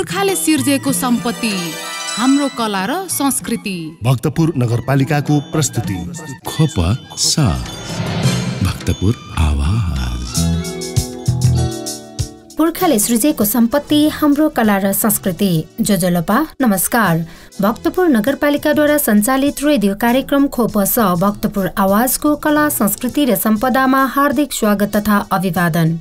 पुर्खाले सिर्जेको सम्पत्ति हाम्रो कला र संस्कृति। भक्तपुर नगरपालिकाको प्रस्तुति खोप सा भक्तपुर आवाज। पुर्खाले सृजेको सम्पत्ति हाम्रो कला र संस्कृति। जोजोलोपा नमस्कार। भक्तपुर नगरपालिकाद्वारा सञ्चालित रेडियो कार्यक्रम खोप स भक्तपुर आवाजको कला संस्कृति र सम्पदामा हार्दिक स्वागत तथा अभिवादन।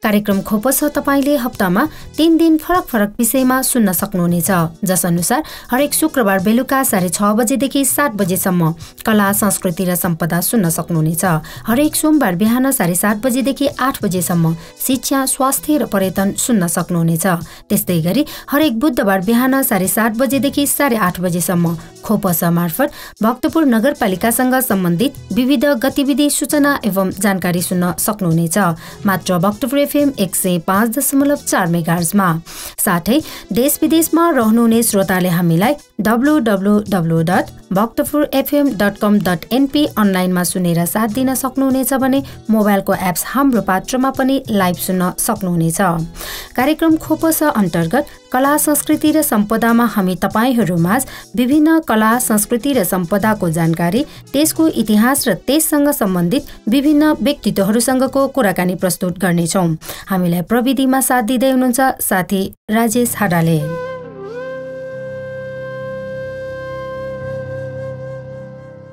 कार्यक्रम खोप स तपाईले हप्तामा 3 दिन फरक फरक विषयमा सुन्न सक्नुहुनेछ, जस अनुसार हरेक शुक्रबार बेलुका 6:30 बजेदेखि 7 बजेसम्म कला संस्कृति र सम्पदा सुन्न सक्नुहुनेछ। हरेक सोमबार बिहान 7:30 बजेदेखि 8 बजेसम्म शिक्षा, स्वास्थ्य र पर्यटन सुन्न सक्नुहुनेछ। त्यस्तै गरी हरेक बुधबार बिहान 7:30 बजेदेखि 8:30 बजेसम्म खोपस मार्फत भक्तपुर नगरपालिकासँग सम्बन्धित विविध गतिविधि सूचना एवं जानकारी सुन्न सक्नुहुनेछ, मात्र भक्तपुर एफएम 105.4 मेगाहर्जमा। साथै देश विदेशमा रहनुहुने श्रोताले हामीलाई www.bhaktapurfm.com.np अनलाइनमा सुनेर साथ दिन सक्नुहुनेछ भने मोबाइलको एप्स हाम्रो पात्रमा पनि लाइभ सुन्न सक्नुहुनेछ। कार्यक्रम खोपस अन्तर्गत कला संस्कृति र सम्पदामा हामी तपाईहरूमाझ विभिन्न कला संस्कृति र सम्पदाको जानकारी, त्यसको इतिहास र त्यससँग सम्बन्धित विभिन्न व्यक्तित्वहरूसँगको कुराकानी प्रस्तुत गर्नेछौँ। हामीलाई प्रविधिमा साथ दिँदै हुनुहुन्छ साथी राजेश हाडाले।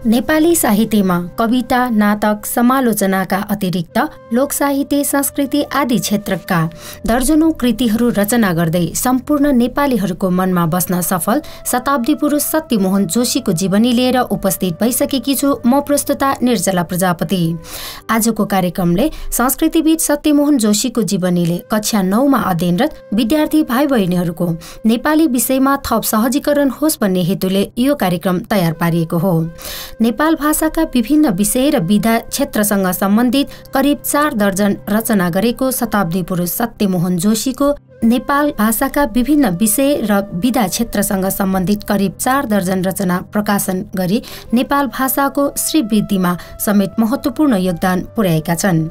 नेपाली साहित्यमा कविता, नाटक, समालोचनाका अतिरिक्त लोक साहित्य, संस्कृति आदि क्षेत्रका दर्जनौं कृतिहरू रचना गर्दै सम्पूर्ण नेपालीहरूको मनमा बस्न सफल शताब्दी पुरुष सत्यमोहन जोशीको जीवनी लिएर उपस्थित भइसकेकी छु म, प्रस्तुता निर्जला प्रजापति। आजको कार्यक्रमले संस्कृतिविद सत्यमोहन जोशीको जीवनीले कक्षा 9 मा अध्ययनरत विद्यार्थी भाइ बहिनीहरूको नेपाली विषयमा थप सहजीकरण होस् भन्ने हेतुले यो कार्यक्रम तयार पारिएको हो। नेपाल भाषाका विभिन्न विषय र विधा क्षेत्रसँग सम्बन्धित करिब 4 दर्जन रचना गरेको शताब्दी पुरुष सत्यमोहन जोशीको नेपाल भाषाका विभिन्न विषय र विधा क्षेत्रसँग सम्बन्धित करिब 4 दर्जन रचना प्रकाशन गरी नेपाल भाषाको श्रीवृद्धिमा समेत महत्त्वपूर्ण योगदान पुर्याएका छन्।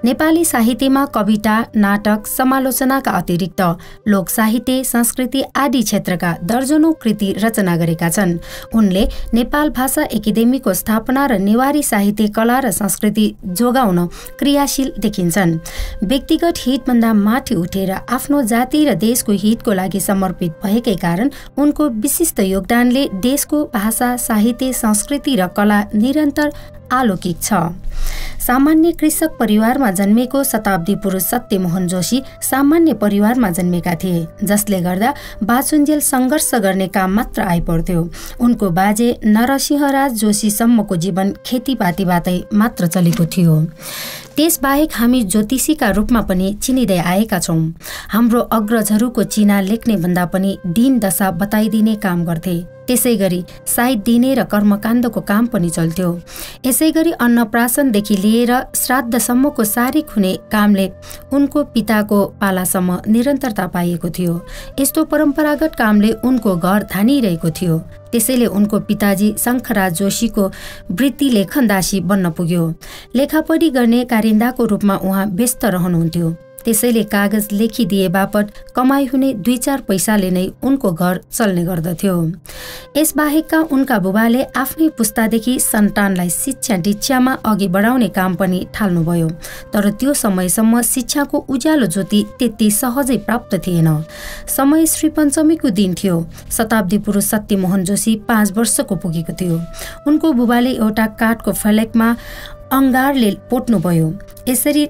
नेपाली साहित्यमा कविता, नाटक, समालोचनाका अतिरिक्त लोक साहित्य, संस्कृति आदि क्षेत्रका दर्जनौं कृति रचना गरेका छन्। उनले नेपाल भाषा एकाडेमीको स्थापना र नेवारी साहित्य, कला र संस्कृति जोगाउन क्रियाशील देखिन्छन्। व्यक्तिगत हितभन्दा माथि उठेर आफ्नो जाति र देशको हितको लागि समर्पित भएकै कारण उनको विशिष्ट योगदानले देशको भाषा, साहित्य, संस्कृति र कला निरन्तर आलौकिक छ। सामान्य कृषक परिवारमा जन्मेको शताब्दी पुरुष सत्यमोहन जोशी सामान्य परिवारमा जन्मेका थिए, जसले गर्दा बाँचुन्जेल सङ्घर्ष गर्ने काम मात्र आइपर्थ्यो। उनको बाजे नरसिंहराज जोशीसम्मको जीवन खेतीपातीबाटै मात्र चलेको थियो। त्यसबाहेक हामी ज्योतिषीका रूपमा पनि चिनिँदै आएका छौँ। हाम्रो अग्रजहरूको चिना लेख्ने भन्दा पनि दिन दशा बताइदिने काम गर्थे। त्यसै गरी साइत दिने र कर्मकाण्डको काम पनि चल्थ्यो। यसै गरी अन्नप्राशनदेखि लिएर श्राद्धसम्मको सारिक हुने कामले उनको पिताको पालासम्म निरन्तरता पाइएको थियो। यस्तो परम्परागत कामले उनको घर धानिरहेको थियो। त्यसैले उनको पिताजी शङ्खराज जोशीको वृत्ति लेखनदासी बन्न पुग्यो। लेखापढी गर्ने कारिन्दाको रूपमा उहाँ व्यस्त रहनुहुन्थ्यो। त्यसैले कागज लेखिदिए बापत कमाइ हुने 2-4 पैसाले नै उनको घर चल्ने गर्दथ्यो। यसबाहेकका उनका बुबाले आफ्नै पुस्तादेखि सन्तानलाई शिक्षा दीक्षामा अघि बढाउने काम पनि थाल्नुभयो। तर त्यो समयसम्म शिक्षाको उज्यालो ज्योति त्यति सहजै प्राप्त थिएन। समय श्री पञ्चमीको दिन थियो। शताब्दी पुरुष सत्यमोहन जोशी 5 वर्षको पुगेको थियो। उनको बुबाले एउटा काठको फलेकमा अङ्गारले पोट्नुभयो। यसरी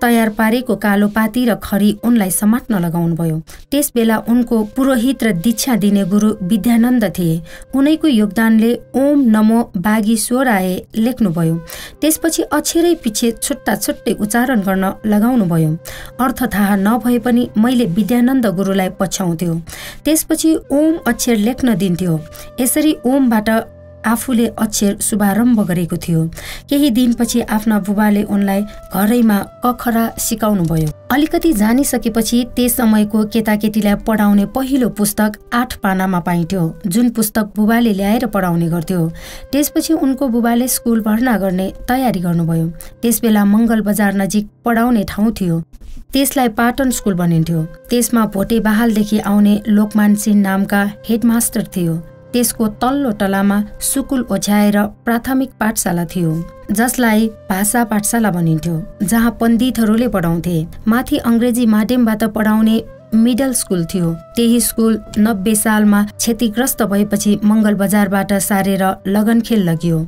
तयार पारेको कालो पाती र खरी उनलाई समात्न लगाउनु भयो। त्यस बेला उनको पुरोहित र दीक्षा दिने गुरु विद्यानन्द थिए। उनैको योगदानले ओम नमो बागीश्वराय लेख्नुभयो। त्यसपछि अक्षरै पछि छुट्टा छुट्टै उच्चारण गर्न लगाउनु भयो। अर्थ थाहा नभए पनि मैले विद्यानन्द गुरुलाई पछ्याउँथ्यो। त्यसपछि ओम अक्षर लेख्न दिन्थ्यो। यसरी ओमबाट आफूले अक्षर शुभारम्भ गरेको थियो। केही दिनपछि आफ्ना बुबाले उनलाई घरैमा कखरा सिकाउनु भयो। अलिकति जानिसकेपछि त्यस समयको केटाकेटीलाई पढाउने पहिलो पुस्तक 8 पानामा पाइन्थ्यो, जुन पुस्तक बुबाले ल्याएर पढाउने गर्थ्यो। त्यसपछि उनको बुबाले स्कुल भर्ना गर्ने तयारी गर्नुभयो। त्यसबेला मङ्गल बजार नजिक पढाउने ठाउँ थियो, त्यसलाई पाटन स्कुल भनिन्थ्यो। त्यसमा भोटे बहालदेखि आउने लोकमान सिंह नामका हेडमास्टर थियो। त्यसको तल्लो तलामा सुकुल ओछ्याएर प्राथमिक पाठशाला थियो, जसलाई भाषा पाठशाला भनिन्थ्यो, जहाँ पण्डितहरूले पढाउँथे। माथि अङ्ग्रेजी माध्यमबाट पढाउने मिडल स्कुल थियो। त्यही स्कुल 90 सालमा क्षतिग्रस्त भएपछि मङ्गल बजारबाट सारेर लगनखेल लगियो।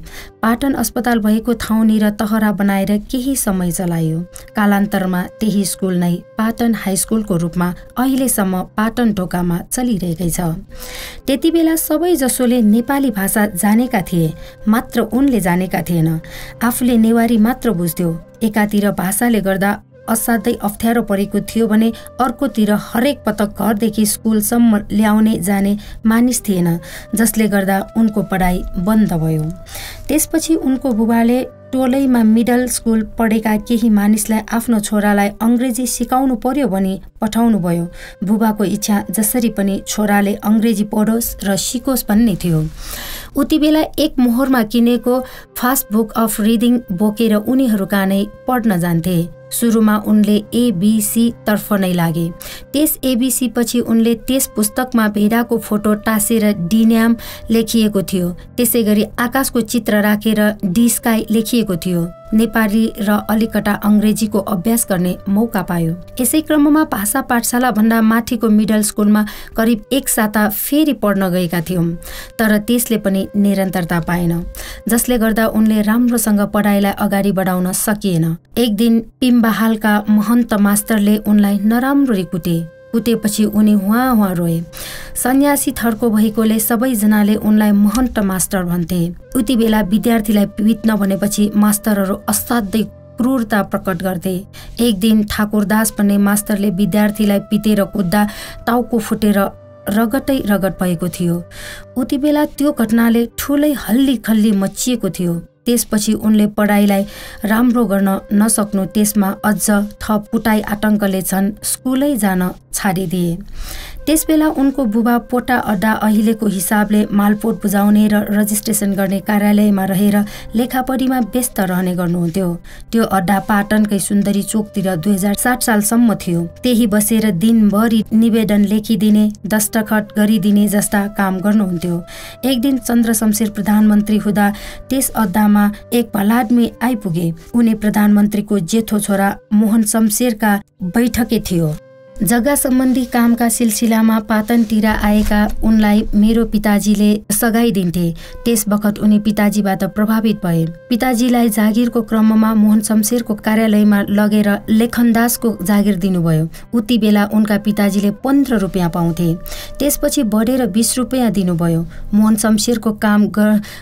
पाटन अस्पताल भएको ठाउँनिर तहरा बनाएर केही समय चलायो। कालान्तरमा त्यही स्कुल नै पाटन हाई स्कुलको रूपमा अहिलेसम्म पाटन ढोकामा चलिरहेकै छ। त्यति बेला सबै जसोले नेपाली भाषा जानेका थिए, मात्र उनले जानेका थिएन। आफूले नेवारी मात्र बुझ्थ्यो। एकातिर भाषाले गर्दा असाध्यै अप्ठ्यारो परेको थियो भने अर्कोतिर हरेक पटक घरदेखि स्कुलसम्म ल्याउने जाने मानिस थिएन, जसले गर्दा उनको पढाइ बन्द भयो। त्यसपछि उनको बुबाले टोलैमा मिडल स्कुल पढेका केही मानिसलाई आफ्नो छोरालाई अङ्ग्रेजी सिकाउनु पर्यो भनी पठाउनु भयो। बुबाको इच्छा जसरी पनि छोराले अङ्ग्रेजी पढोस् र सिकोस् भन्ने थियो। उति बेला एक मोहरमा किनेको फास्ट बुक अफ रिडिङ बोकेर उनीहरू कहाँ नै पढ्न जान्थे। सुरुमा उनले एबीसी तर्फ नै लागे। त्यस एबीसी पछि उनले त्यस पुस्तकमा भेडाको फोटो टाँसेर डिन्याम लेखिएको थियो। त्यसै गरी आकाशको चित्र राखेर डी स्काई लेखिएको थियो। नेपाली र अलिकता अङ्ग्रेजीको अभ्यास गर्ने मौका पायो। यसै क्रममा भाषा पाठशाला भन्दा माथिको मिडल स्कुलमा करिब 1 साता फेरि पढ्न गएका थियौँ, तर त्यसले पनि निरन्तरता पाएन, जसले गर्दा उनले राम्रोसँग पढाइलाई अगाडि बढाउन सकिएन। एक दिन पिम्बाहालका महन्त मास्टरले उनलाई नराम्ररी कुटेपछि उनी हुवा रोए। सन्यासी थरको भएकोले सबैजनाले उनलाई महन्त मास्टर भन्थे। उति बेला विद्यार्थीलाई पिट्न भनेपछि मास्टरहरू असाध्यै क्रूरता प्रकट गर्थे। एक दिन ठाकुरदास भन्ने मास्टरले विद्यार्थीलाई पिटेर कुद्दा टाउको फुटेर रगतै रगत भएको थियो। उति बेला त्यो घटनाले ठुलै हल्ली खल्ली मचिएको थियो। त्यसपछि उनले पढाइलाई राम्रो गर्न नसक्नु त्यसमा अझ थप कुटाई आतङ्कले छन् स्कुलै जान छाडिदिए। त्यसबेला उनको बुबा पोटा अड्डा अहिलेको हिसाबले मालपोत बुझाउने र रजिस्ट्रेसन गर्ने कार्यालयमा रहेर लेखापढीमा व्यस्त रहने गर्नुहुन्थ्यो। त्यो अड्डा पाटनकै सुन्दरी चोकतिर 2007 सालसम्म थियो। त्यही बसेर दिनभरि निवेदन लेखिदिने, दस्तखत गरिदिने जस्ता काम गर्नुहुन्थ्यो। एक दिन चन्द्र शमशेर प्रधानमन्त्री हुँदा त्यस अड्डामा एक भलादमी आइपुगे। उनी प्रधानमन्त्रीको जेठो छोरा मोहन शमशेरका बैठके थियो। जग्गा सम्बन्धी कामका सिलसिलामा पाटनतिर आएका उनलाई मेरो पिताजीले सघाइ दिन्थे। त्यस बखत उनी पिताजीबाट प्रभावित भए। पिताजीलाई जागिरको क्रममा मोहन शमशेरको कार्यालयमा लगेर लेखनदासको जागिर दिनुभयो। उति बेला उनका पिताजीले 15 रुपियाँ पाउँथे। त्यसपछि बढेर 20 रुपियाँ दिनुभयो। मोहन शमशेरको काम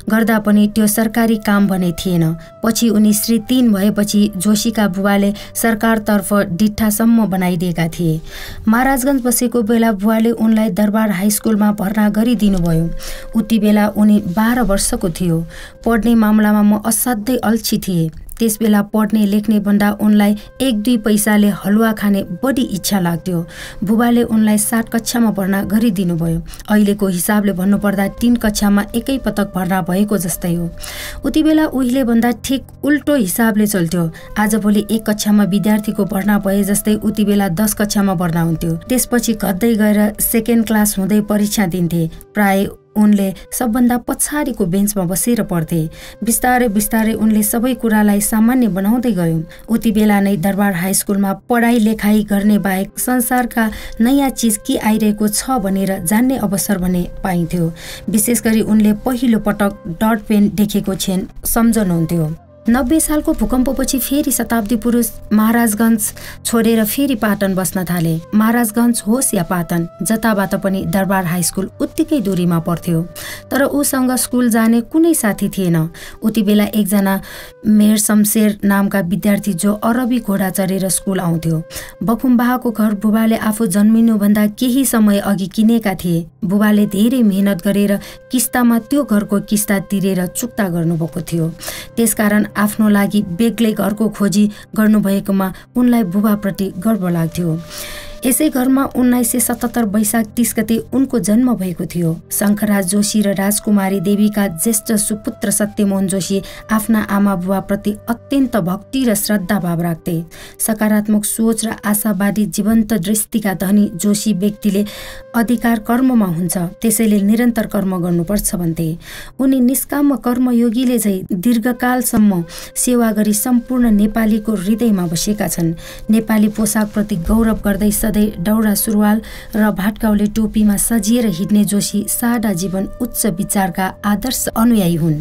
गर्दा पनि त्यो सरकारी काम भने थिएन। पछि उनी श्री 3 भएपछि जोशीका बुबाले सरकारतर्फ डिट्ठासम्म बनाइदिएका थिए। महाराजगञ्ज बसेको बेला बुवाले उनलाई दरबार हाई स्कुलमा भर्ना गरिदिनुभयो। उति बेला उनी 12 वर्षको थियो। पढ्ने मामलामा म असाध्यै अल्छी थिएँ। त्यसबेला पढ्ने लेख्ने भन्दा उनलाई 1-2 पैसाले हलुवा खाने बढी इच्छा लाग्थ्यो। बुबाले उनलाई 7 कक्षामा भर्ना गरिदिनुभयो। अहिलेको हिसाबले भन्नुपर्दा 3 कक्षामा एकै पटक भर्ना भएको जस्तै हो। उति बेला उहिले भन्दा ठिक उल्टो हिसाबले चल्थ्यो। आजभोलि 1 कक्षामा विद्यार्थीको भर्ना भए जस्तै उति बेला 10 कक्षामा भर्ना हुन्थ्यो। त्यसपछि घट्दै गएर सेकेन्ड क्लास हुँदै परीक्षा दिन्थे। प्राय उनले सबभन्दा पछाडिको बेन्चमा बसेर पढ्थे। बिस्तारै बिस्तारै उनले सबै कुरालाई सामान्य बनाउँदै गयो। उति बेला नै दरबार हाई स्कुलमा पढाइ लेखाइ गर्ने बाहेक संसारका नयाँ चिज के आइरहेको छ भनेर जान्ने अवसर भने पाइन्थ्यो। विशेष गरी उनले पहिलो पटक डट पेन देखेको क्षण सम्झनुहुन्थ्यो। 90 सालको भूकम्पपछि फेरि शताब्दी पुरुष महाराजगञ्ज छोडेर फेरि पाटन बस्न थाले। महाराजगञ्ज होस् या पाटन, जताबाट पनि दरबार हाई स्कुल उत्तिकै दूरीमा पर्थ्यो। तर उसँग स्कुल जाने कुनै साथी थिएन। उति बेला एकजना मेयर शमशेर नामका विद्यार्थी जो अरबी घोडा चढेर स्कुल आउँथ्यो। बखुम्बाहको घर बुबाले आफू जन्मिनुभन्दा केही समय अघि किनेका थिए। बुबाले धेरै मेहनत गरेर किस्तामा त्यो घरको किस्ता तिरेर चुक्ता गर्नुभएको थियो। त्यसकारण आफ्नो लागि बेग्लै घरको खोजी गर्नुभएकोमा उनलाई बुबाप्रति गर्व लाग्थ्यो। यसै घरमा 1977 वैशाख 30 गते उनको जन्म भएको थियो। शङ्खराज जोशी र राजकुमारी देवीका ज्येष्ठ सुपुत्र सत्यमोहन जोशी आफ्ना आमा बुबाप्रति अत्यन्त भक्ति र श्रद्धाभाव राख्थे। सकारात्मक सोच र आशावादी जीवन्त दृष्टिका धनी जोशी व्यक्तिले अधिकार कर्ममा हुन्छ, त्यसैले निरन्तर कर्म गर्नुपर्छ भन्थे। उनी निष्काम कर्मयोगीले झै दीर्घकालसम्म सेवा गरी सम्पूर्ण नेपालीको हृदयमा बसेका छन्। नेपाली पोसाकप्रति गौरव गर्दै दौरा सुरुवाल र भाटकाउले टोपीमा सजिएर हिँड्ने जोशी सादा जीवन उच्च विचारका आदर्श अनुयायी हुन्।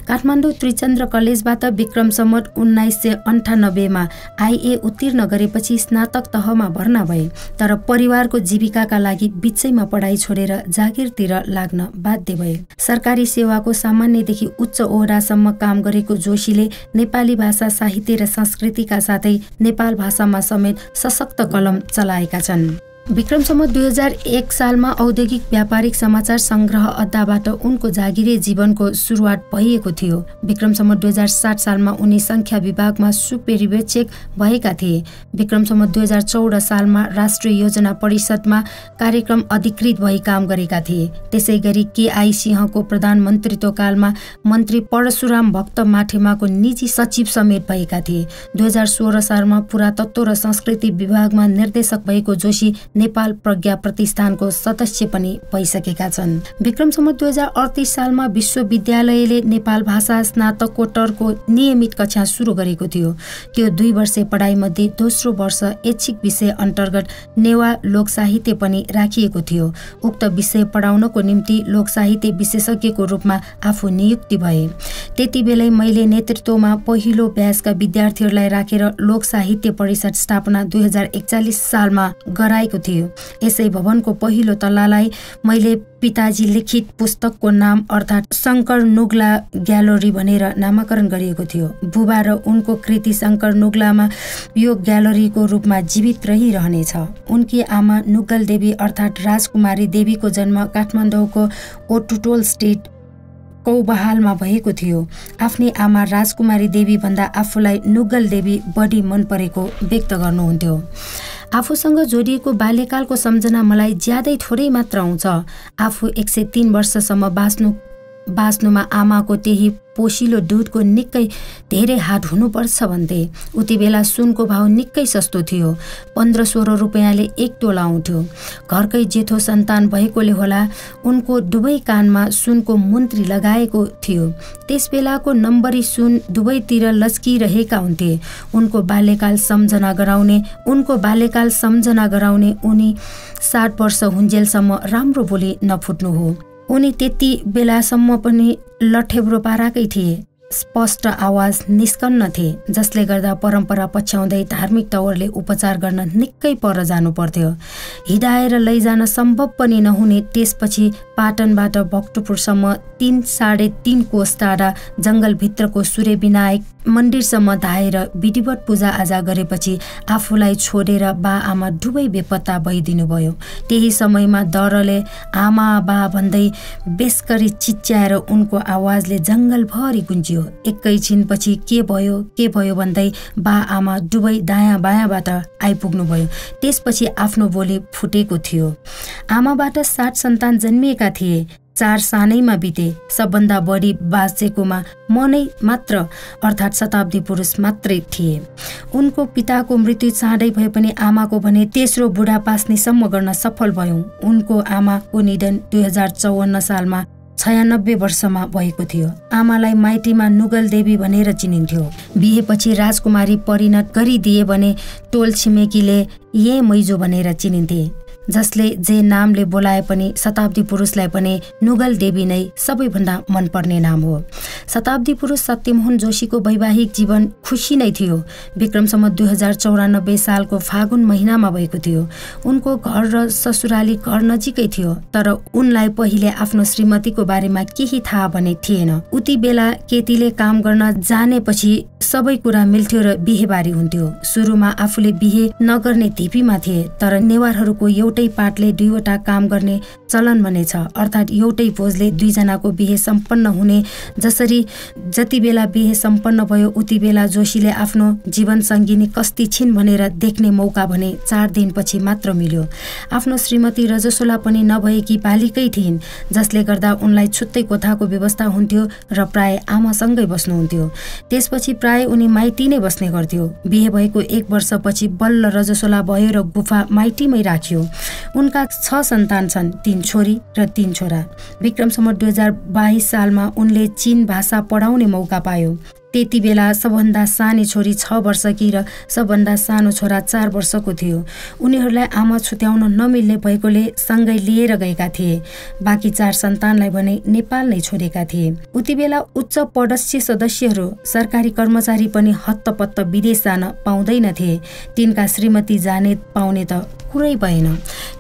काठमाडौँ त्रिचन्द्र कलेजबाट विक्रम सम्वत 1998 आइए उत्तीर्ण गरेपछि स्नातक तहमा भर्ना भए। तर परिवारको जीविकाका लागि बिचैमा पढाइ छोडेर जागिरतिर लाग्न बाध्य भए। सरकारी सेवाको सामान्यदेखि उच्च ओहदासम्म काम गरेको जोशीले नेपाली भाषा साहित्य र संस्कृतिका साथै नेपाल भाषामा समेत सशक्त कलम चलाएका छन्। विक्रम सम्वत 2001 सालमा औद्योगिक व्यापारिक समाचार संग्रह अड्डाबाट उनको जागिरे जीवनको सुरुवात भइएको थियो। विक्रम सम्वत 2007 सालमा उनी संख्या विभागमा सुपरिवेक्षक भएका थिए। विक्रम सम्वत 2014 सालमा राष्ट्रिय योजना परिषदमा कार्यक्रम अधिकृत भई काम गरेका थिए। त्यसै गरी केआई सिंहको प्रधानमन्त्रीत्व कालमा मन्त्री परशुराम भक्त माठेमाको निजी सचिव समेत भएका थिए। 2016 सालमा पुरातत्व र संस्कृति विभागमा निर्देशक भएको जोशी नेपाल प्रज्ञा प्रतिष्ठानको सदस्य पनि भइसकेका छन्। विक्रम सम्वत 2038 सालमा विश्वविद्यालयले नेपाल भाषा स्नातकोत्तरको नियमित कक्षा सुरु गरेको थियो। त्यो 2 वर्षे पढाइमध्ये दोस्रो वर्ष ऐच्छिक विषय अन्तर्गत नेवा लोक साहित्य पनि राखिएको थियो। उक्त विषय पढाउनको निम्ति लोक साहित्य विशेषज्ञको रूपमा आफू नियुक्ति भए। त्यति बेलै मैले नेतृत्वमा पहिलो ब्याचका विद्यार्थीहरूलाई राखेर लोक साहित्य परिषद स्थापना 2041 सालमा गराएको थियो। यसै भवनको पहिलो तल्लालाई मैले पिताजी लिखित पुस्तकको नाम अर्थात् शङ्कर नुग्ला ग्यालरी भनेर नामाकरण गरिएको थियो। बुबा र उनको कृति शङ्कर नुग्लामा यो ग्यालरीको रूपमा जीवित रहिरहनेछ। उनकी आमा नुगल देवी अर्थात् राजकुमारी देवीको जन्म काठमाडौँको ओटुटोल स्टेट कौबहालमा भएको थियो। आफ्नी आमा राजकुमारी देवी भन्दा आफूलाई नुगल देवी बढी मन परेको व्यक्त गर्नुहुन्थ्यो। आफूसँग जोडिएको बाल्यकालको सम्झना मलाई ज्यादै थोरै मात्र आउँछ। आफू 103 वर्षसम्म बाँच्नुमा आमाको त्यही पोसिलो दुधको निकै धेरै हात हुनुपर्छ भन्थे। उति बेला सुनको भाउ निकै सस्तो थियो। 15-16 रुपियाँले 1 तोला आउँथ्यो। घरकै जेठो सन्तान भएकोले होला उनको दुवै कानमा सुनको मुन्द्री लगाएको थियो। त्यस बेलाको नम्बरी सुन दुवैतिर लस्किरहेका हुन्थे। उनको बाल्यकाल सम्झना गराउने उनी 60 वर्ष हुन्जेलसम्म राम्रो बोली नफुट्नु हो। उनी त्यति बेलासम्म पनि लठेब्रो पाराकै थिए। स्पष्ट आवाज निस्कन्न थिए, जसले गर्दा परम्परा पछ्याउँदै धार्मिक तवरले उपचार गर्न निकै पर जानु पर्थ्यो। हिँडाएर लैजान सम्भव पनि नहुने त्यसपछि पाटनबाट भक्तपुरसम्म 3-3.5 कोस टाढा जङ्गलभित्रको सूर्य विनायक मन्दिरसम्म धाएर विधिवत पूजाआजा गरेपछि आफूलाई छोडेर बा आमा दुवै बेपत्ता भइदिनु भयो। त्यही समयमा डरले आमा बा भन्दै बेसकरी चिच्याएर उनको आवाजले जङ्गलभरि गुन्जियो। एकैछिनपछि के भयो भन्दै बा आमा दुवै दायाँ बायाँबाट आइपुग्नु भयो। त्यसपछि आफ्नो बोली फुटेको थियो। आमाबाट 60 सन्तान जन्मिएका थिए। 4 सानैमा बिते। सबभन्दा बढी बाँचेकोमा म नै मात्र अर्थात् शताब्दी पुरुष मात्रै थिए। उनको पिताको मृत्यु चाँडै भए पनि आमाको भने तेस्रो बुढा पास्नेसम्म गर्न सफल भयौँ। उनको आमाको निधन 2054 सालमा 96 वर्षमा भएको थियो। आमालाई माइतीमा नुगल देवी भनेर चिनिन्थ्यो। बिहेपछि राजकुमारी परिणत गरिदिए भने टोल छिमेकीले ये मैजो भनेर चिनिन्थे। जसले जे नामले बोलाए पनि शताब्दी पुरुषलाई पनि नुगल देवी नै सबैभन्दा मनपर्ने नाम हो। शताब्दी पुरुष सत्यमोहन जोशीको वैवाहिक जीवन खुसी नै थियो। विक्रम सम्वत 2094 सालको फागुन महिनामा भएको थियो। उनको घर र ससुराली घर नजिकै थियो, तर उनलाई पहिले आफ्नो श्रीमतीको बारेमा केही थाहा भने थिएन। उति बेला केटीले काम गर्न जानेपछि सबै कुरा मिल्थ्यो र बिहेबारी हुन्थ्यो। सुरुमा आफूले बिहे नगर्ने धिपीमा थिए, तर नेवारहरूको एउटै पाटले दुईवटा काम गर्ने चलन भने छ, अर्थात् एउटै भोजले दुईजनाको बिहे सम्पन्न हुने। जसरी जति बेला बिहे सम्पन्न भयो उति बेला जोशीले आफ्नो जीवन सङ्गिनी कस्ती छिन् भनेर देख्ने मौका भने 4 दिनपछि मात्र मिल्यो। आफ्नो श्रीमती रजसोला पनि नभएकी बालिकै थिइन्, जसले गर्दा उनलाई छुट्टै कोठाको व्यवस्था हुन्थ्यो र प्राय आमासँगै बस्नुहुन्थ्यो। त्यसपछि प्राय उनी माइती नै बस्ने गर्थ्यो। बिहे भएको 1 वर्षपछि बल्ल रजसोला भयो र गुफा माइतीमै राखियो। उनका 6 सन्तान छन्, 3 छोरी र 3 छोरा। विक्रम सम्वत 2022 सालमा उनले चीन भाषा पढाउने मौका पायो। त्यति बेला सबभन्दा सानी छोरी 6 वर्षकी र सबभन्दा सानो छोरा 4 वर्षको थियो। उनीहरूलाई आमा छुट्याउन नमिल्ने भएकोले सँगै लिएर गएका थिए। बाँकी 4 सन्तानलाई भने नेपाल नै छोडेका थिए। उति बेला उच्च पदस्थ सदस्यहरू, सरकारी कर्मचारी पनि हत्तपत्त विदेश जान पाउँदैनथे। तिनका श्रीमती जाने पाउने त कुरै भएन।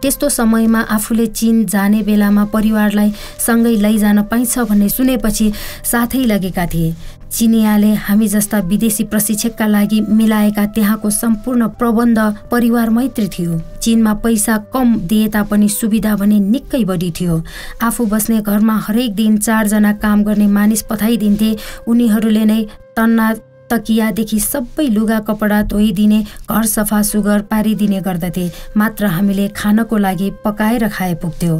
त्यस्तो समयमा आफूले चीन जाने बेलामा परिवारलाई सँगै लैजान पाइन्छ भन्ने सुनेपछि साथै लगेका थिए। चिनियाले हामी जस्ता विदेशी प्रशिक्षकका लागि मिलाएका त्यहाँको सम्पूर्ण प्रबन्ध परिवार मैत्री थियो। चीनमा पैसा कम दिए तापनि सुविधा भने निकै बढी थियो। आफू बस्ने घरमा हरेक दिन 4 जना काम गर्ने मानिस पठाइदिन्थे। उनीहरूले नै तन्ना तकियादेखि सबै लुगा कपडा धोइदिने, घर सफा सुगर पारिदिने गर्दथे। मात्र हामीले खानको लागि पकाएर खाए पुग्थ्यो।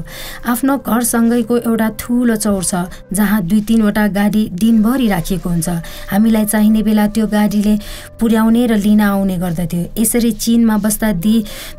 आफ्नो घरसँगैको एउटा ठुलो चौर छ, जहाँ 2-3 वटा गाडी दिनभरि राखिएको हुन्छ। हामीलाई चाहिने बेला त्यो गाडीले पुर्याउने र लिन आउने गर्दथ्यो। यसरी चीनमा बस्दा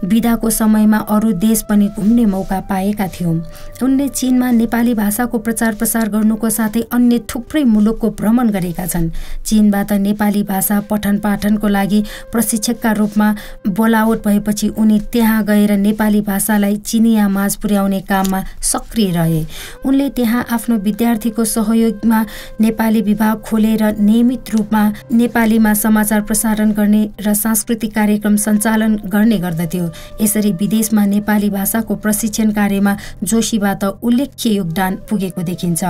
बिदाको समयमा अरू देश पनि घुम्ने मौका पाएका थियौँ। उनले चीनमा नेपाली भाषाको प्रचार प्रसार गर्नुको साथै अन्य थुप्रै मुलुकको भ्रमण गरेका छन्। चीनबाट नेपाली भाषा पठन पाठनको लागि प्रशिक्षकका रूपमा बोलावट भएपछि उनी त्यहाँ गएर नेपाली भाषालाई चिनिया माझ पुर्याउने काममा सक्रिय रहे। उनले त्यहाँ आफ्नो विद्यार्थीको सहयोगमा नेपाली विभाग खोलेर नियमित रूपमा नेपालीमा समाचार प्रसारण गर्ने र सांस्कृतिक कार्यक्रम सञ्चालन गर्ने गर्दथ्यो। यसरी विदेशमा नेपाली भाषाको प्रशिक्षण कार्यमा जोशीबाट उल्लेख्य योगदान पुगेको देखिन्छ।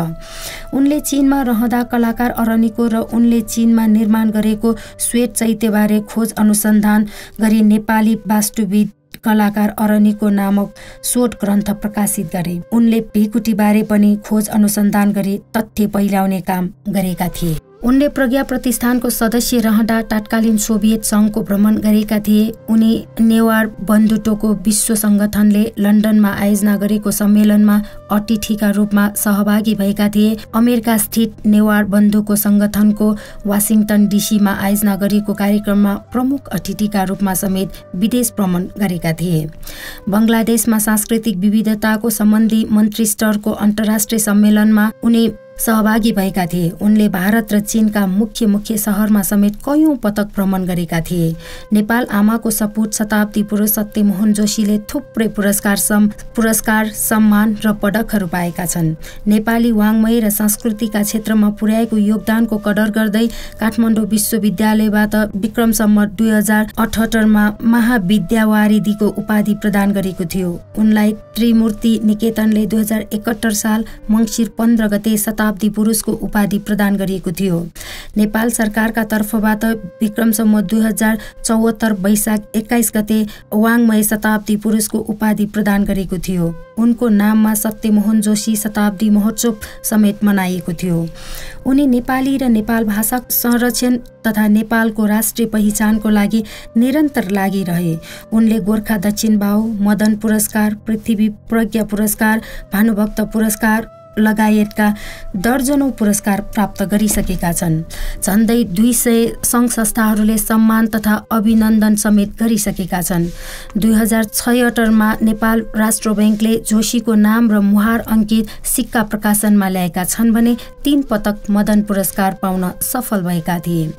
उनले चीनमा रहँदा कलाकार अरनिको र उनले चीनमा निर्माण गरेको श्वेत चैत्यबारे खोज अनुसन्धान गरी नेपाली वास्तुविद कलाकार अरनिको नामक शोध ग्रन्थ प्रकाशित गरे। उनले भेकुटीबारे पनि खोज अनुसन्धान गरी तथ्य पहिल्याउने काम गरेका थिए। उनले प्रज्ञा प्रतिष्ठानको सदस्य रहँदा तत्कालीन सोभियत सङ्घको भ्रमण गरेका थिए। उनी नेवार बन्धुटोको विश्व सङ्गठनले लन्डनमा आयोजना गरेको सम्मेलनमा अतिथिका रूपमा सहभागी भएका थिए। अमेरिका स्थित नेवार बन्धुको सङ्गठनको वासिङटन डीसीमा आयोजना गरेको कार्यक्रममा प्रमुख अतिथिका रूपमा समेत विदेश भ्रमण गरेका थिए। बङ्गलादेशमा सांस्कृतिक विविधताको सम्बन्धी मन्त्री स्तरको अन्तर्राष्ट्रिय सम्मेलनमा उनी सहभागी भएका थिए। उनले भारत र चीनका मुख्य सहरमा समेत कयौं पटक भ्रमण गरेका थिए। नेपाल आमाको सपूत शताब्दी पुरुष सत्यमोहन जोशीले थुप्रै पुरस्कार सम्मान र पदकहरू पाएका छन्। नेपाली वाङ्मय र संस्कृतिका क्षेत्रमा पुर्याएको योगदानको कदर गर्दै काठमाडौँ विश्वविद्यालयबाट विक्रम सम्वत 2078 मा महाविद्यावारिधीको उपाधि प्रदान गरेको थियो। उनलाई त्रिमूर्ति निकेतनले 2071 साल मङ्सिर 15 गते शताब्दी पुरुषको उपाधि प्रदान गरिएको थियो। नेपाल सरकारका तर्फबाट विक्रम सम्वत 2074 वैशाख 21 गते वाङ्मय शताब्दी पुरुषको उपाधि प्रदान गरेको थियो। उनको नाममा सत्यमोहन जोशी शताब्दी महोत्सव समेत मनाइएको थियो। उनी नेपाली र नेपाल भाषा संरक्षण तथा नेपालको राष्ट्रिय पहिचानको लागि निरन्तर लागिरहे। उनले गोर्खा दक्षिण बाहु, मदन पुरस्कार, पृथ्वी प्रज्ञा पुरस्कार, भानुभक्त पुरस्कार लगायतका दर्जनौं पुरस्कार प्राप्त गरिसकेका छन्। झन्डै 200 सङ्घ संस्थाहरूले सम्मान तथा अभिनन्दन समेत गरिसकेका छन्। 2076 मा नेपाल राष्ट्र ब्याङ्कले जोशीको नाम र मुहार अंकित सिक्का प्रकाशनमा ल्याएका छन् भने 3 पटक मदन पुरस्कार पाउन सफल भएका थिए।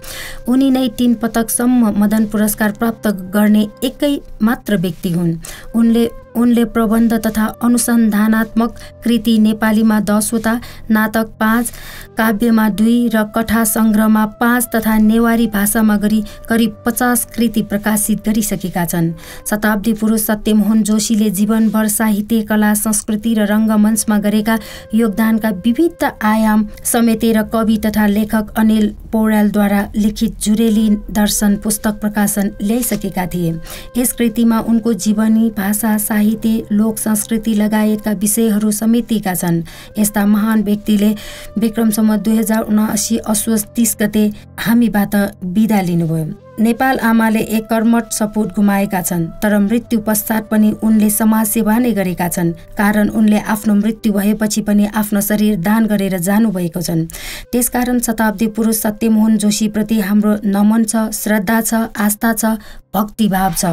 उनी नै 3 पटकसम्म मदन पुरस्कार प्राप्त गर्ने एकै मात्र व्यक्ति हुन्। उनले उनले प्रबन्ध तथा अनुसन्धानात्मक कृति नेपालीमा 10 वटा, नाटक 5, काव्यमा 2 र कथा सङ्ग्रहमा 5 तथा नेवारी भाषामा गरी करिब 50 कृति प्रकाशित गरिसकेका छन्। शताब्दी पुरुष सत्यमोहन जोशीले जीवनभर साहित्य, कला, संस्कृति र रङ्गमञ्चमा गरेका योगदानका विविध आयाम समेटेर कवि तथा लेखक अनिल पौड्यालद्वारा लिखित जुरेली दर्शन पुस्तक प्रकाशन ल्याइसकेका थिए। यस कृतिमा उनको जीवनी, भाषा, साहित्य, लोक संस्कृति लगायतका विषयहरू समेटिएका छन्। यस्ता महान व्यक्तिले विक्रम सम्वत 2079 असोज 30 गते हामीबाट बिदा लिनुभयो। नेपाल आमाले एक कर्मठ सपूत गुमाएका छन्, तर मृत्यु पश्चात पनि उनले समाज सेवा नै गरेका छन्। कारण उनले आफ्नो मृत्यु भएपछि पनि आफ्नो शरीर दान गरेर जानुभएको छन्। त्यसकारण शताब्दी पुरुष सत्यमोहन जोशीप्रति हाम्रो नमन छ, श्रद्धा छ, आस्था छ, भक्तिभाव छ।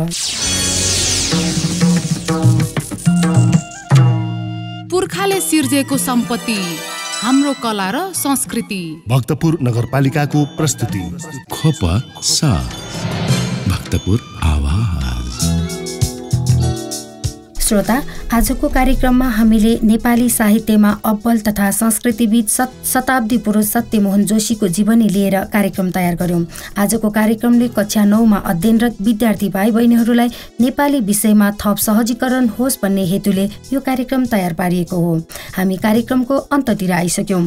पुर्खाले सिर्जेको सम्पत्ति, हाम्रो कला र संस्कृति। भक्तपुर नगरपालिकाको प्रस्तुति। खोप साथ भक्तपुर आवाज। श्रोता, आजको कार्यक्रममा हामीले नेपाली साहित्यमा अब्बल तथा संस्कृतिविद शताब्दी पुरुष सत्यमोहन जोशीको जीवनी लिएर कार्यक्रम तयार गर्यौं। आजको कार्यक्रमले कक्षा 9 मा अध्ययनरत विद्यार्थी भाइ बहिनीहरूलाई नेपाली विषयमा थप सहजीकरण होस् भन्ने हेतुले यो कार्यक्रम तयार पारिएको हो। हामी कार्यक्रमको अन्ततिर आइसक्यौं।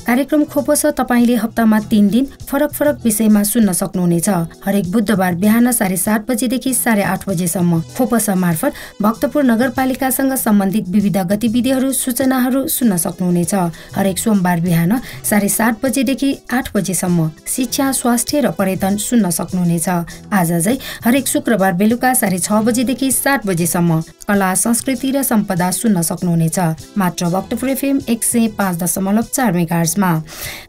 कार्यक्रम खोपस तपाईले हप्तामा 3 दिन फरक फरक विषयमा सुन्न सक्नुहुनेछ। हरेक बुधबार बिहान 7:30 बजेदेखि 8:30 बजेसम्म खोपस मार्फत भक्तपुर नगरपालिकासँग सम्बन्धित विविध गतिविधिहरू, सूचनाहरू सुन्न सक्नुहुनेछ। हरेक सोमबार बिहान 7:30 बजेदेखि 8 बजेसम्म शिक्षा, स्वास्थ्य र पर्यटन सुन्न सक्नुहुनेछ। आज चाहिँ हरेक शुक्रबार बेलुका 6:30 बजेदेखि 7 बजेसम्म कला, संस्कृति र सम्पदा सुन्न सक्नुहुनेछ। मात्र भक्तपुर एफएम 105.4 मेगाहर्जमा।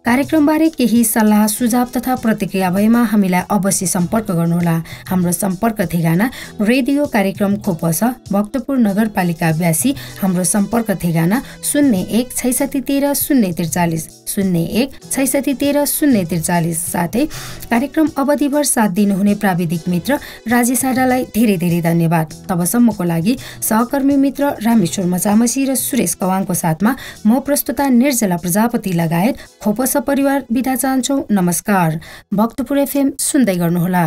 कार्यक्रमबारे केही सल्लाह, सुझाव तथा प्रतिक्रिया भएमा हामीलाई अवश्य सम्पर्क गर्नुहोला। हाम्रो सम्पर्क ठेगाना रेडियो कार्यक्रम खोपस, भक्तपुर नगरपालिका 82। हाम्रो सम्पर्क ठेगाना 01 66 13 043 01 66 13 043। साथै कार्यक्रम अवधिभर साथ दिनुहुने प्राविधिक मित्र राजेश आडालाई धेरै धेरै धन्यवाद। तबसम्मको लागि सहकर्मी मित्र रामेश्वर मचामसी र सुरेश कवाङको साथमा म प्रस्तुता निर्जला प्रजापति लगायत खोपस परिवार बिदा चाहन्छौँ। नमस्कार। भक्तपुर एफएम सुन्दै गर्नुहोला।